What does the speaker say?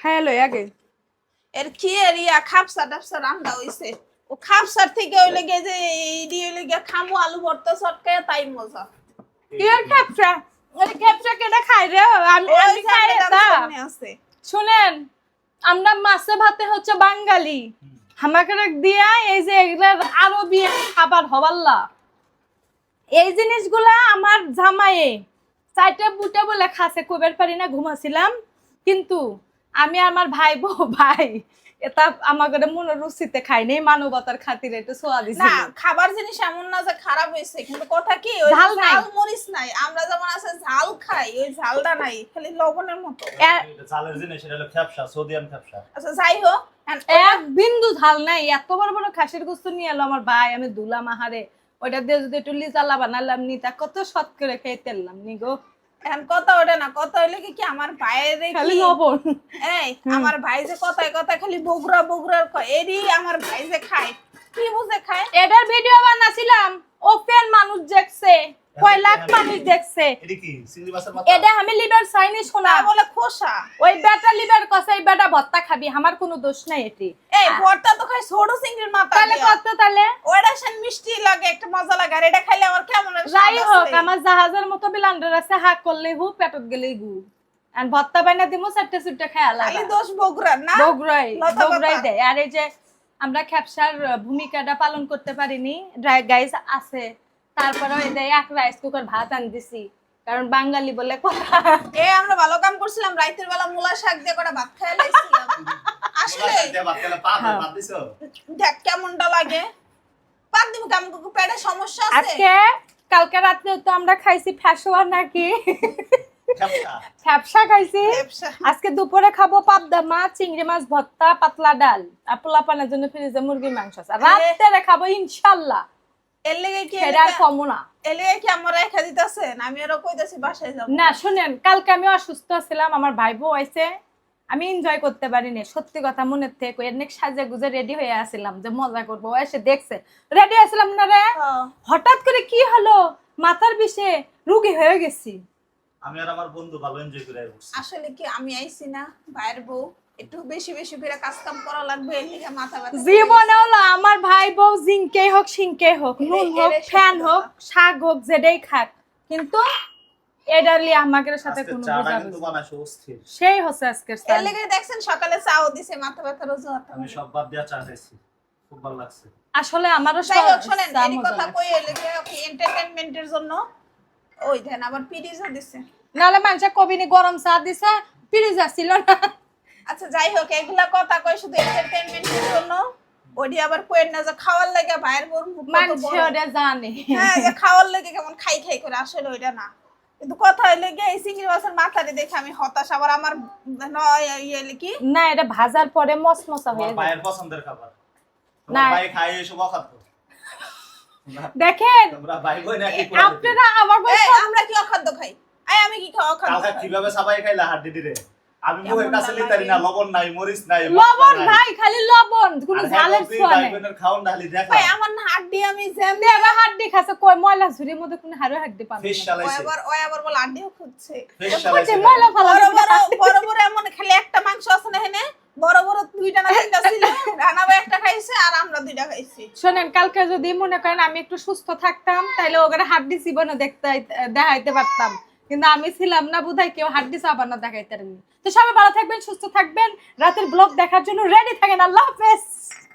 খাইয়া লই আগে। এর কি এরিয়া খাপসা টাপসা রান্না হইছে। ও খাপসার থেকে ওই লেগে যে এইডি ওই লেগে খামু আলু ভর্তা চটকায় তাই মজা। কি আর খেপসা? ওই খেপসা কেডা খাই রে? আমি ওই খাই যে তা। সামনে আছে। শুনেন, আমরা মাছে ভাতে হচ্ছে বাঙালি। আমাকে দিয়া এই যে এগুলার আরবি খাবার হবাল্লা, এই জিনিসগুলা আমার জামাইয়ে চাইটা বুটে বলে খাসে কইবার পারি না, ঘুমাছিলাম। কিন্তু আমি আমার ভাই এটা আমাদের মনের রুচিতে খাই নাই, মানবতার খাতিরে একটু সোয়া দিছি। না খাবার জিনিস এমন না যে খারাপ হইছে, কিন্তু কথা কি ওই ঝাল নাই। ঝাল মরিচ নাই। আমরা যেমন আছে ঝাল খাই, ওই ঝালটা নাই, খালি লবণের মতো। এটা চালের জিনিস, এটা হলো খেপসা, সোডিয়াম খেপসা। আচ্ছা যাই হোক, এক বিন্দু ঝাল নাই। এত বড় বড় খাসির গোস্ত নিয়ে এলো আমার ভাই, আমি দুলাম আহারে। ওইটা দিয়ে যদি একটু লিজালা বানালাম নি, তা কত শত করে খেয়ে তেললাম নি গো। এখন কথা ওঠে না। কথা হইলে কি আমার ভাইয়ের খালি কি লবণ। এই আমার ভাই যে কথায় কথায় খালি বগুড়া বগুড়ার কয়, এরই আমার ভাই যে খায় কি বুঝে খায়। এটার ভিডিও বানাছিলাম, ওপেন মানুষ দেখছে, কয় লাখ মানুষ দেখছে। এটা কি চিংড়ি মাছের মাথা? এটা আমি লিভার চাইনি শোনা তা বলে খোসা। ওই বেটা লিভার কষাই বেটা ভর্তা খাবি, আমার কোনো দোষ নাই এটি। এই ভর্তা তো খাই ছোট চিংড়ির মাথা তাহলে দিয়া। কত তাহলে ওটা সেন মিষ্টি লাগে, একটা মজা লাগে, আর এটা খাইলে আমার কেমন একটা যাই স্বাদ হোক, আছে। আমার জাহাজের মতো বিলান্ডার আছে, হাক করলে হু পেটত গেলেই গু। আর ভর্তা বাইনা দিমু চারটে চুটটা খেয়া খালি লাগে। দোষ বগুড়ার না। বগুড়াই লতা বগুড়াই পাতা। দেয়। আর এই যে আমরা খেপসার ভূমিকাটা পালন করতে পারিনি, ড্রাই গাইস আছে, তারপরে এই যে এক রাইস কুকার ভাত আন দিছি, কারণ বাঙালি বলে কথা। আমরা ভালো কাম করছিলাম, রাতের বেলা মূলা শাক দিয়ে কটা ভাত খাইয়া লাইছিলাম। আসলে মোলা শাক দিয়ে ভাত খেলে পাত দিছো? দেখ কেমনটা লাগে। পাক দিব কাম কুকু পেটে সমস্যা আছে। আজকে কালকে রাতে তো আমরা খাইছি ফ্যাশোয়া নাকি খেপসা। ফ্যাপসা খাইছি। ব্যবসা। আজকে দুপুরে খাবো পাবদা মাছ, চিংড়ি মাছ ভর্তা, পাতলা ডাল, আর পোলাপানের জন্য ফ্রিজে মুরগির মাংস আছে। রাতে খাবো ইনশাআল্লাহ। এর লেগে কি সেটা আর কমো না। এর লেগে কি আমার রেখা দিতেছেন? আমি আরো কইতাছি বাসায় যাব। না শুনেন, কালকে আমি অসুস্থ ছিলাম, আমার ভাই বউ আইছে, আমি এনজয় করতে পারিনি। সত্যি কথা মনের থেকে অনেক সাজে গুজে রেডি হয়ে আসছিলাম যে মজা করবো, ও এসে দেখছে রেডি আসলাম না রে, হঠাৎ করে কি হলো মাথার বিষে রুগী হয়ে গেছি। আমি আর আমার বন্ধু ভালো এনজয় করে আসছি। আসলে কি আমি আইছি না ভাইয়ের বউ, একটু বেশি বেশি করে কাজ কাম করা লাগবে, এর লিগে মাথা ব্যথা। জীবনে হলো আমার ভাই বউ জিঙ্কেই হোক সিঙ্কেই হোক, নুন হোক ফ্যান হোক শাক হোক যেটাই খাক, কিন্তু এডারলি আমাদের সাথে আজকে কোনো চাটা বুঝাবুঝি কিন্তু বানাইছো অস্থির। সেই হচ্ছে আজকের এর স্টাইল। লেগে দেখছেন সকালে চাও দিছে, মাথা ব্যথার অজুহাত। আমি সব বাদ দিয়া চা খাইছি, খুব ভালো লাগছে। আসলে আমারও যাই হোক শুনেন, চা এই মজা কথা লাগে। কই এর লেগে কি এন্টারটেইনমেন্টের জন্য ওই দেন আবার পিরিজও দিছে। নাহলে মানুষ কবিনি গরম চা দিছে, ফ্রিজ আসছিল না। আচ্ছা যাই হোক, এগুলা কথা কই শুধু এন্টারটেইনমেন্টের জন্য। ওডি আবার কইেন না যে খাওয়ার লাগে ভাইয়ের বউর মুখ কত মানুষ বড়। ওটা জানে। হ্যাঁ, যে খাওয়ার লাগে কেমন খাই খাই করে, আসলে ওইটা না। কিন্তু কথা হইলে গিয়ে এই চিংড়ি মাছের মাথাটা দেখে আমি হতাশ। আবার আমার ইয়ে কি না, এটা ভাজার পরে মসমসা হয়ে তোমার যায়। ভাইয়ের পছন্দের খাবার। না। তোমার ভাই খায় এসব অখাদ্য। দেখেন তোমরা ভাই বোন একই করে। আপনারা আমার এই আমরা কি অখাদ্য খাই? আমি কি খাওয়া অখাদ্য কালকে খাই? কিভাবে সবাই খাইলা হাড্ডি দিরে? আমি মুখের কেমন কাছে লাগে? লিতারি না, লবণ নাই, মরিচ নাই, লবণ ভাই, খালি লবণ, কোনো ঝালের ছোঁয়া ভাই নেই। বোনের খাওন ডালি দেখা। ভাই আমার না হাড্ডি আমি জ্যাম দেবা হাড্ডি খাচ্ছে, কই ময়লা ঝুরির মধ্যে কোনো হাড়ে হাড্ডি পাবে ফিশ না। চালাইছে। ওই আবার বলে হাড্ডিও খুঁজছে। ফিশ কইছে চালাইছে। ময়লা ফালা বড় দিছে। বড় বড় বড় এমন খালি একটা মাংস আছে না হেনে, বড় বড় দুইটা না তিনটা ছিল। রানা ভাই একটা খাইছে আর আমরা দুইটা খাইছি। শোনেন, কালকে যদি মনে করেন আমি একটু সুস্থ থাকতাম, তাইলে ওখানে হাড্ডি জীবনে দেখাইতে পারতাম, কিন্তু আমি ছিলাম না, বোধহয় কেউ হাড্ডি চাবার না দেখাইতে পারেনি। তো সবাই ভালো থাকবেন, সুস্থ থাকবেন, রাতের ব্লগ দেখার জন্য রেডি থাকেন। আল্লাহ হাফেজ।